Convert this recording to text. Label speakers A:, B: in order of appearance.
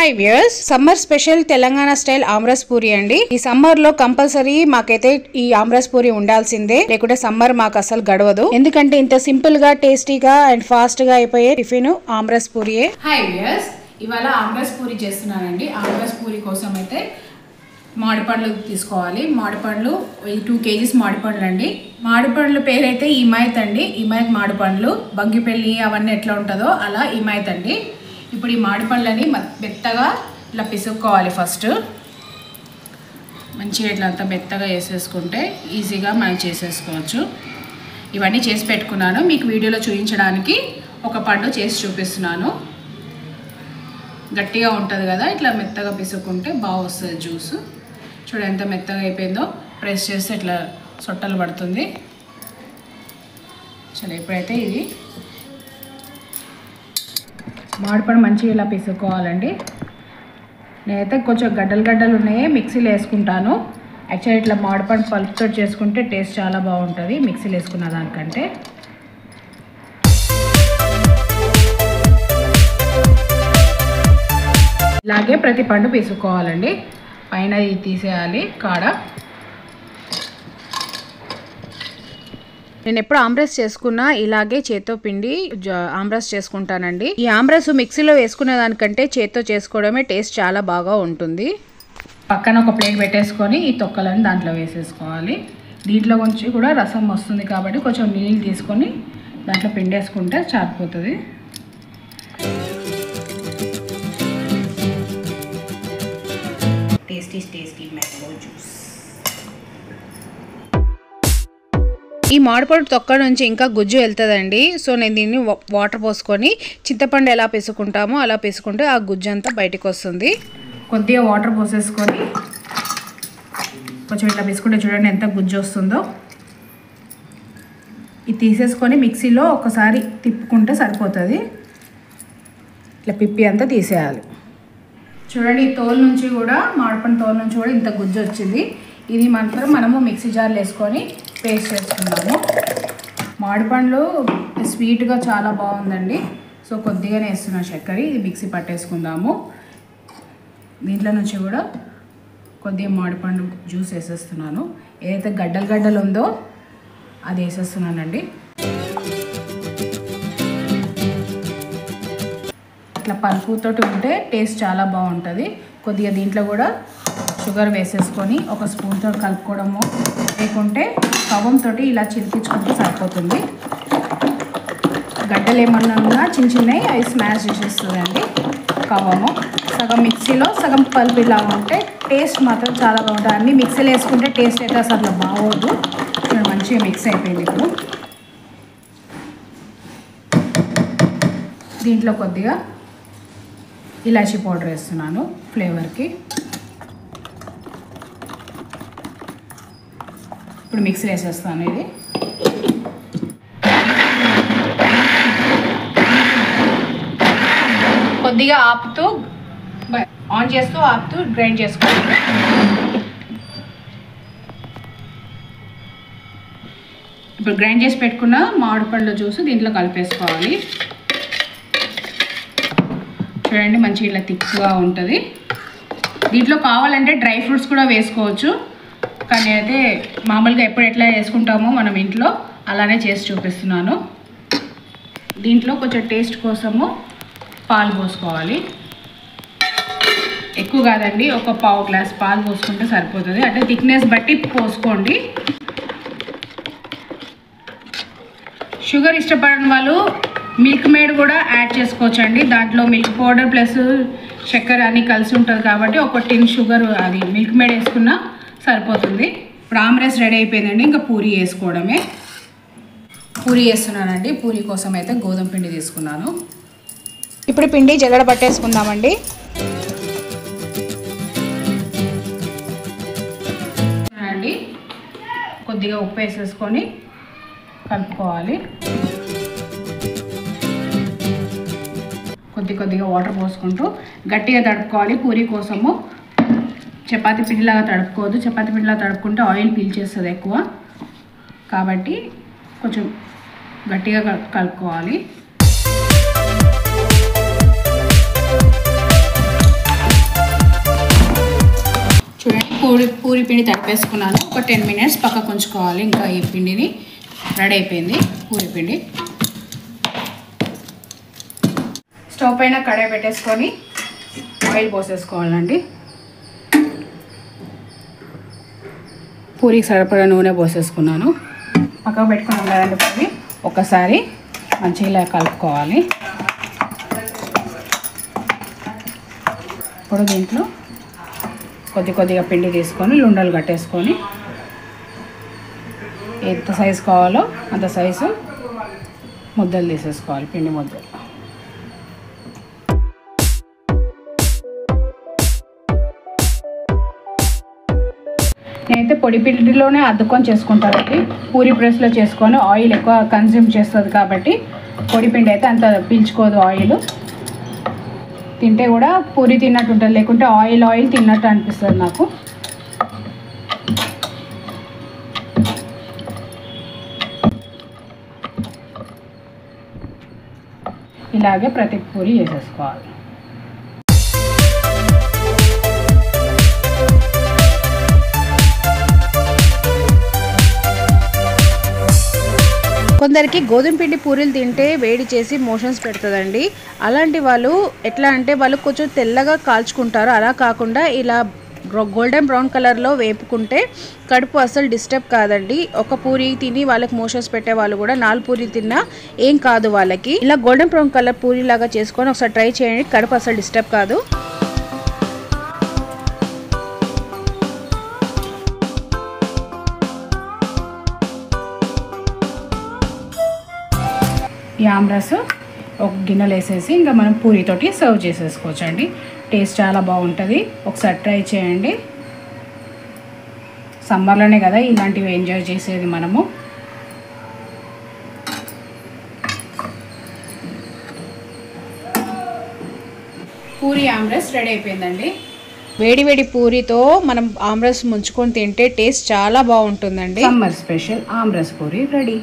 A: Hi viewers, summer special Telangana style aamras puri అండి. ఈ summer లో కంపల్సరీ మాకైతే ఈ ఆమ్రస్ పూరి ఉండాల్సిందే, లేకుంటే సమ్మర్ మాకు అసలు గడవదు. ఎందుకంటే ఇంత సింపుల్ గా టేస్టీగా అండ్ ఫాస్ట్ గా అయిపోయే టిఫిన్ ఆమ్రస్ పూరియే.
B: హాయ్ వ్యూయర్స్, ఇవాళ ఆమ్రస్ పూరి చేస్తున్నానండి. ఆమ్రస్ పూరి కోసం అయితే మామిడిపండ్లు తీసుకోవాలి. మామిడిపండ్లు 2 kgs మామిడిపండ్లు అండి. మామిడిపండ్ల పేరైతే ఇమాయత్ అండి. ఇమాయత్ మామిడిపండ్లు, బంగిపల్లి అవన్నీ ఎట్లా ఉంటుందో అలా ఇమాయత్ అండి. ఇప్పుడు ఈ మామిడిపండ్లని మెత్తగా ఇట్లా పిసుక్కోవాలి. ఫస్ట్ మంచిగా ఇట్లా అంతా మెత్తగా వేసేసుకుంటే ఈజీగా మనం చేసేసుకోవచ్చు. ఇవన్నీ చేసి పెట్టుకున్నాను, మీకు వీడియోలో చూపించడానికి ఒక పండు చేసి చూపిస్తున్నాను. గట్టిగా ఉంటుంది కదా, ఇట్లా మెత్తగా పిసుక్కుంటే బాగా వస్తుంది జ్యూస్. చూడండి ఎంత మెత్తగా అయిపోయిందో, ప్రెస్ చేస్తే ఇట్లా సొట్టలు పడుతుంది. చలో ఇప్పుడైతే ఇది మామిడిపండు మంచిగా ఇలా పిసుక్కోవాలండి. నేనైతే కొంచెం గడ్డలు ఉన్నాయి, మిక్సీలో వేసుకుంటాను. యాక్చువల్లీ ఇట్లా మామిడిపండు పలుపుతో చేసుకుంటే టేస్ట్ చాలా బాగుంటుంది మిక్సీలో వేసుకున్న దానికంటే. ఇలాగే ప్రతి పండు పిసుక్కోవాలండి. పైన ఇది తీసేయాలి కాడ.
A: నేను ఎప్పుడు ఆమ్రస్ చేసుకున్నా ఇలాగే చేత్తో పిండి ఆమ్రస్ చేసుకుంటానండి. ఈ ఆమ్రస్ మిక్సీలో వేసుకునే దానికంటే చేత్తో చేసుకోవడమే టేస్ట్ చాలా బాగా ఉంటుంది.
B: పక్కన ఒక ప్లేట్ పెట్టేసుకొని ఈ తొక్కలను దాంట్లో వేసేసుకోవాలి. దీంట్లో కొంచెం కూడా రసం వస్తుంది కాబట్టి కొంచెం నీళ్ళు తీసుకొని దాంట్లో పిండేసుకుంటే చారిపోతుంది. Tasty mango juice.
A: ఈ మామిడిపండు తొక్క నుంచి ఇంకా గుజ్జు వెళ్తుందండి. సో నేను దీన్ని వాటర్ పోసుకొని చింతపండు ఎలా పిసుకుంటామో అలా పిసుకుంటే ఆ గుజ్జు అంతా బయటకు వస్తుంది.
B: కొద్దిగా వాటర్ పోసేసుకొని కొంచెం ఇట్లా పిసుకుంటే చూడండి ఎంత గుజ్జు వస్తుందో. ఇది తీసేసుకొని మిక్సీలో ఒకసారి తిప్పుకుంటే సరిపోతుంది. ఇట్లా పిప్పి అంతా తీసేయాలి. చూడండి ఈ తోలు నుంచి కూడా, మామిడిపండు తోలు నుంచి కూడా ఇంత గుజ్జు వచ్చింది. ఇది మాత్రం మనము మిక్సీ జార్లో వేసుకొని పేస్ట్ చేసుకుందాము. మామిడిపండ్లు స్వీట్గా చాలా బాగుందండి. సో కొద్దిగానే వేస్తున్నా చక్కెర. ఇది మిక్సీ పట్టేసుకుందాము. దీంట్లో నుంచి కూడా కొద్దిగా మామిడిపండు జ్యూస్ వేసేస్తున్నాను. ఏదైతే గడ్డలు ఉందో అది వేసేస్తున్నానండి. ఇట్లా పలుపుతోటి ఉంటే టేస్ట్ చాలా బాగుంటుంది. కొద్దిగా దీంట్లో కూడా షుగర్ వేసేసుకొని ఒక స్పూన్తో కలుపుకోవడము, లేకుంటే కవ్వంతో ఇలా చిలికించుకుంటే సరిపోతుంది. గడ్డలు ఏమన్నా ఉన్నా చిన్నవి అవి స్మాష్ చేసేస్తుందండి కవ్వము. సగం మిక్సీలో సగం పల్పు ఇలా ఉంటే టేస్ట్ మాత్రం చాలా బాగుంటుంది. అన్నీ మిక్సీలో వేసుకుంటే టేస్ట్ అయితే అసలు బాగోదు. మంచిగా మిక్స్ అయిపోయింది. ఇప్పుడు దీంట్లో కొద్దిగా ఇలాచీ పౌడర్ వేస్తున్నాను ఫ్లేవర్కి. ఇప్పుడు మిక్సీ వేసేస్తాను. ఇది కొద్దిగా ఆపుతూ ఆన్ చేస్తూ ఆపుతూ గ్రైండ్ చేసుకోవాలి. ఇప్పుడు గ్రైండ్ చేసి పెట్టుకున్న మామిడిపండ్ల జ్యూస్ దీంట్లో కలిపేసుకోవాలి. చూడండి మంచిగా ఇలా థిక్గా ఉంటుంది. దీంట్లో కావాలంటే డ్రై ఫ్రూట్స్ కూడా వేసుకోవచ్చు, కానీ అయితే మామూలుగా ఎప్పుడు ఎట్లా వేసుకుంటామో మనం ఇంట్లో అలానే చేసి చూపిస్తున్నాను. దీంట్లో కొంచెం టేస్ట్ కోసము పాలు పోసుకోవాలి. ఎక్కువ కాదండి, ఒక పావు గ్లాస్ పాలు పోసుకుంటే సరిపోతుంది. అంటే థిక్నెస్ బట్టి పోసుకోండి. షుగర్ ఇష్టపడని వాళ్ళు మిల్క్ మేడ్ కూడా యాడ్ చేసుకోవచ్చు అండి. దాంట్లో మిల్క్ పౌడర్ ప్లస్ చక్కెర అన్నీ కలిసి ఉంటుంది కాబట్టి ఒక టిన్ షుగర్ అది మిల్క్ మేడ్ వేసుకున్నా సరిపోతుంది. ఇప్పుడు ఆమ్రస్ రెడీ అయిపోయిందండి, ఇంకా పూరి వేసుకోవడమే. పూరి వేస్తున్నానండి. పూరి కోసం అయితే గోధుమ పిండి తీసుకున్నాను.
A: ఇప్పుడు పిండి జల్లెడ పట్టేసుకుందామండి.
B: అండి కొద్దిగా ఉప్పు వేసేసుకొని కలుపుకోవాలి. కొద్దిగా వాటర్ పోసుకుంటూ గట్టిగా తడుపుకోవాలి. పూరి కోసము చపాతీ పిండిలాగా తడుపుకోవద్దు. చపాతీ పిండిలాగా తడుపుకుంటే ఆయిల్ పీల్చేస్తుంది ఎక్కువ, కాబట్టి కొంచెం గట్టిగా కలుపుకోవాలి. పూరి పిండి తడిపేసుకున్నాను. ఒక 10 minutes పక్కకు ఉంచుకోవాలి. ఇంకా ఈ పిండిని రెడీ అయిపోయింది పూరి పిండి. స్టవ్ పైన కడాయి పెట్టేసుకొని ఆయిల్ పోసేసుకోవాలండి. పూరికి సరిపడా నూనె పోసేసుకున్నాను. పక్కకు పెట్టుకున్నాం కదండి పూరి. ఒకసారి మంచిగా ఇలా కలుపుకోవాలి. ఇప్పుడు దీంట్లో కొద్దిగా పిండి తీసుకొని లుండలు కట్టేసుకొని ఎంత సైజు కావాలో అంత సైజు ముద్దలు తీసేసుకోవాలి. పిండి ముద్దలు. నేనైతే పొడి పిండిలోనే అద్దుకొని చేసుకుంటానండి. పూరి ప్రెస్లో చేసుకొని ఆయిల్ ఎక్కువ కన్జ్యూమ్ చేస్తుంది కాబట్టి పొడి పిండి అయితే అంత పీల్చుకోదు ఆయిల్. తింటే కూడా పూరి తిన్నట్టు ఉంటుంది, లేకుంటే ఆయిల్ తిన్నట్టు అనిపిస్తుంది నాకు. ఇలాగే ప్రతి పూరి చేసేసుకోవాలి.
A: కొందరికి గోధుమ పిండి పూరీలు తింటే వేడి చేసి మోషన్స్ పెడుతుందండి. అలాంటి వాళ్ళు ఎట్లా అంటే వాళ్ళు కొంచెం తెల్లగా కాల్చుకుంటారు. అలా కాకుండా ఇలా గోల్డెన్ బ్రౌన్ కలర్లో వేపుకుంటే కడుపు అసలు డిస్టర్బ్ కాదండి. ఒక పూరి తిని వాళ్ళకి మోషన్స్ పెట్టే వాళ్ళు కూడా 4 పూరీలు తిన్నా ఏం కాదు వాళ్ళకి. ఇలా గోల్డెన్ బ్రౌన్ కలర్ పూరి లాగా చేసుకొని ఒకసారి ట్రై చేయండి. కడుపు అసలు డిస్టర్బ్ కాదు.
B: ఈ ఆమ్రస్ ఒక గిన్నెలో వేసేసి ఇంకా మనం పూరితోటి సర్వ్ చేసేసుకోవచ్చు అండి. టేస్ట్ చాలా బాగుంటుంది. ఒకసారి ట్రై చేయండి. సమ్మర్లోనే కదా ఇలాంటివి ఎంజాయ్ చేసేది మనము. పూరి ఆమ్రస్ రెడీ అయిపోయిందండి.
A: వేడి పూరితో మనం ఆమ్రస్ ముంచుకొని తింటే టేస్ట్ చాలా బాగుంటుందండి.
B: Summer special aamras puri ready.